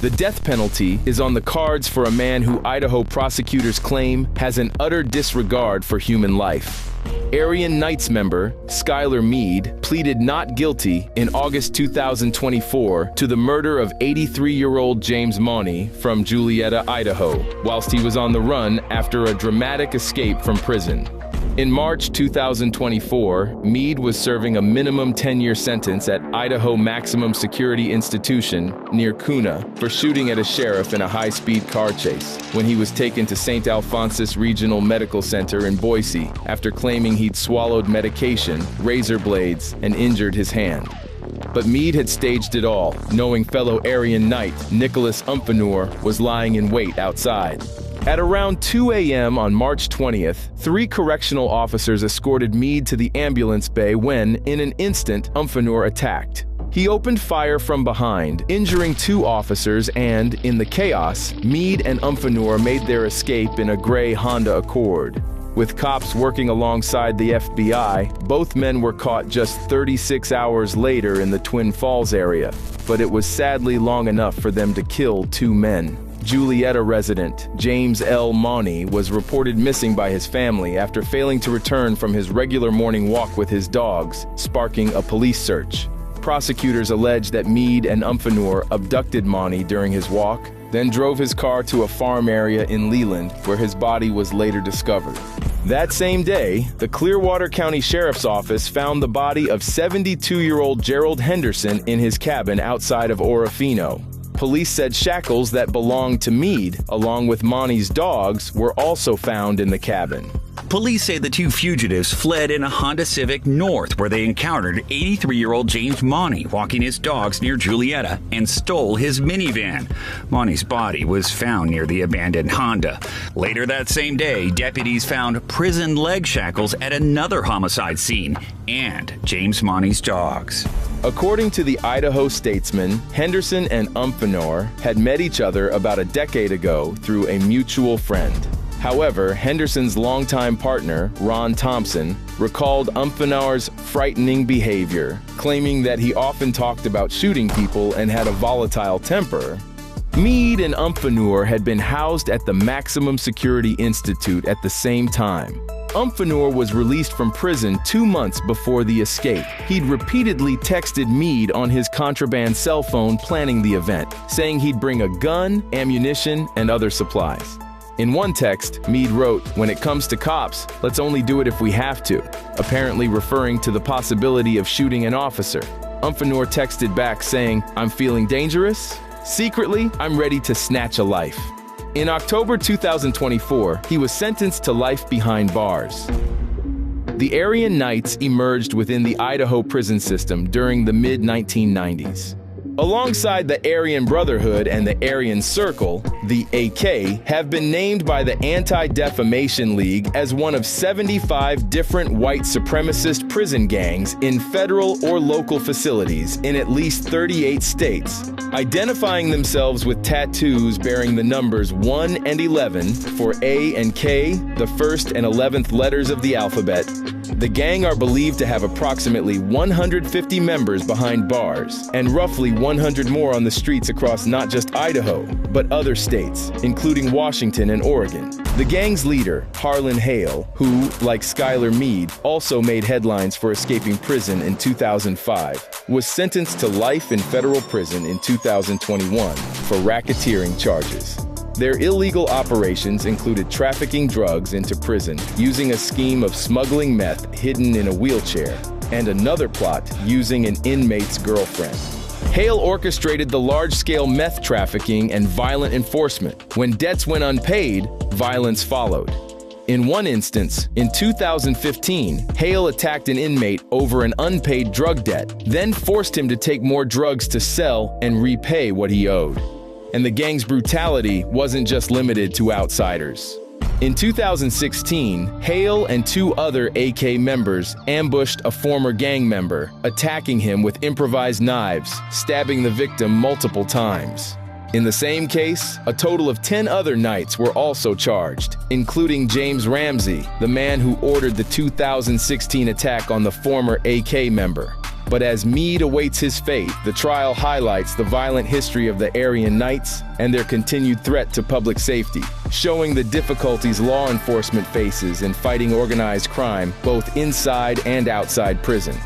The death penalty is on the cards for a man who Idaho prosecutors claim has an utter disregard for human life. Aryan Knights member Skylar Mead pleaded not guilty in August 2024 to the murder of 83-year-old James Money from Julietta, Idaho, whilst he was on the run after a dramatic escape from prison. In March 2024, Mead was serving a minimum 10-year sentence at Idaho Maximum Security Institution near Kuna for shooting at a sheriff in a high-speed car chase when he was taken to St. Alphonsus Regional Medical Center in Boise after claiming he'd swallowed medication, razor blades, and injured his hand. But Mead had staged it all, knowing fellow Aryan Knight Nicholas Umfenor was lying in wait outside. At around 2 a.m. on March 20th, 3 correctional officers escorted Mead to the ambulance bay when, in an instant, Umfenor attacked. He opened fire from behind, injuring 2 officers, and, in the chaos, Mead and Umfenor made their escape in a gray Honda Accord. With cops working alongside the FBI, both men were caught just 36 hours later in the Twin Falls area, but it was sadly long enough for them to kill 2 men. Julietta resident James L. Money was reported missing by his family after failing to return from his regular morning walk with his dogs, sparking a police search. Prosecutors allege that Mead and Umfenor abducted Money during his walk, then drove his car to a farm area in Leland, where his body was later discovered. That same day, the Clearwater County Sheriff's Office found the body of 72-year-old Gerald Henderson in his cabin outside of Orofino. Police said shackles that belonged to Mead, along with Monty's dogs, were also found in the cabin. Police say the 2 fugitives fled in a Honda Civic north, where they encountered 83-year-old James Monty walking his dogs near Julietta and stole his minivan. Monty's body was found near the abandoned Honda. Later that same day, deputies found prison leg shackles at another homicide scene and James Monty's dogs. According to the Idaho Statesman, Henderson and Umfenor had met each other about a decade ago through a mutual friend. However, Henderson's longtime partner, Ron Thompson, recalled Umfenor's frightening behavior, claiming that he often talked about shooting people and had a volatile temper. Mead and Umfenor had been housed at the Maximum Security Institute at the same time. Umfenor was released from prison 2 months before the escape. He'd repeatedly texted Mead on his contraband cell phone planning the event, saying he'd bring a gun, ammunition, and other supplies. In one text, Mead wrote, "When it comes to cops, let's only do it if we have to," apparently referring to the possibility of shooting an officer. Umfenor texted back saying, "I'm feeling dangerous? Secretly, I'm ready to snatch a life." In October 2024, he was sentenced to life behind bars. The Aryan Knights emerged within the Idaho prison system during the mid-1990s. Alongside the Aryan Brotherhood and the Aryan Circle, the AK have been named by the Anti-Defamation League as one of 75 different white supremacist prison gangs in federal or local facilities in at least 38 states, identifying themselves with tattoos bearing the numbers 1 and 11 for A and K, the first and 11th letters of the alphabet. The gang are believed to have approximately 150 members behind bars and roughly 100 more on the streets across not just Idaho, but other states, including Washington and Oregon. The gang's leader, Harlan Hale, who, like Skylar Mead, also made headlines for escaping prison in 2005, was sentenced to life in federal prison in 2021 for racketeering charges. Their illegal operations included trafficking drugs into prison using a scheme of smuggling meth hidden in a wheelchair, and another plot using an inmate's girlfriend. Hale orchestrated the large-scale meth trafficking and violent enforcement. When debts went unpaid, violence followed. In one instance, in 2015, Hale attacked an inmate over an unpaid drug debt, then forced him to take more drugs to sell and repay what he owed. And the gang's brutality wasn't just limited to outsiders. In 2016, Hale and 2 other AK members ambushed a former gang member, attacking him with improvised knives, stabbing the victim multiple times. In the same case, a total of 10 other Knights were also charged, including James Ramsey, the man who ordered the 2016 attack on the former AK member. But as Meade awaits his fate, the trial highlights the violent history of the Aryan Knights and their continued threat to public safety, showing the difficulties law enforcement faces in fighting organized crime both inside and outside prison.